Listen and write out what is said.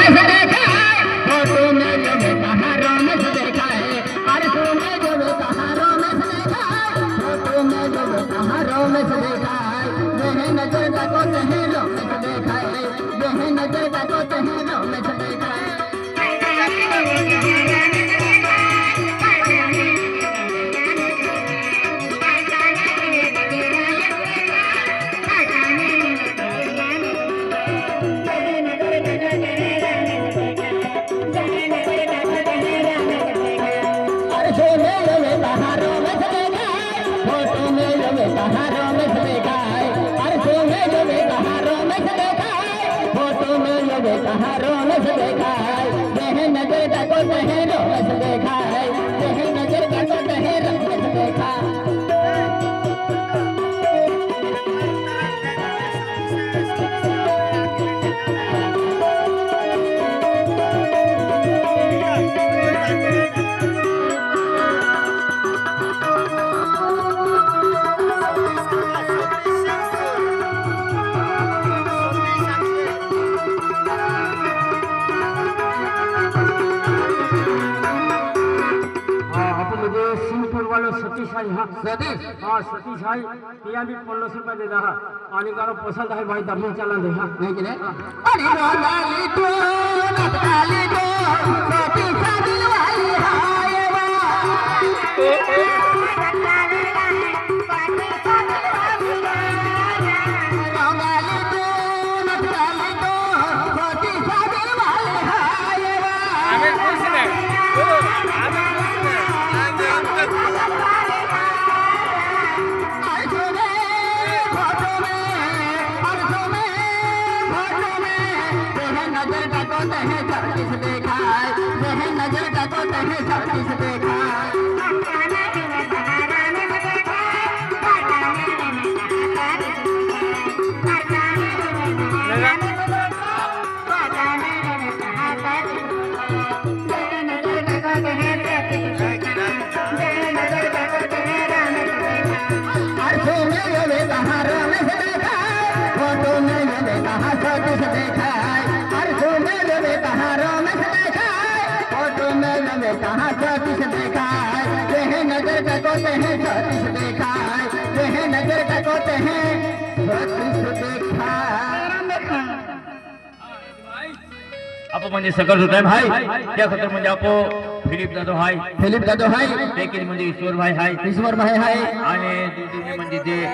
रोमेश देखा है, फोटो में जो देखा रोमेश देखा है, अरे तूने जो देखा रोमेश देखा है, फोटो में जो देखा रोमेश देखा है, देह नजर का को तहे रोमेश देखा है, देह नजर का को तहे रोमेश देखा है। कहाँ रोमेश देखा है, देह नजर का को तहे रोमेश देखा है, देह नजर का को तहे रोमेश देखा। सतीश भाई हाँ सतीश भाई पिया भी 1500 रुपए दे रहा आने का पसंद है भाई दर्शन चला दे हाँ नहीं चले अरे रोनाली तो नताली तो सतीश दिलवाई हाय देखा नजर का तो तहे सतीश देखा फोटो में देखा सतीश देखा कहाँ सतीश देखा है, देह नजर का को तहे सतीश देखा है, देह नजर का को तहे सतीश देखा। आप म्हणजे सकल होत आहे भाई त्या खतर म्हणजे आप फिलिप दादो हाय देखील म्हणजे ईश्वर भाई हाय आणि म्हणजे ते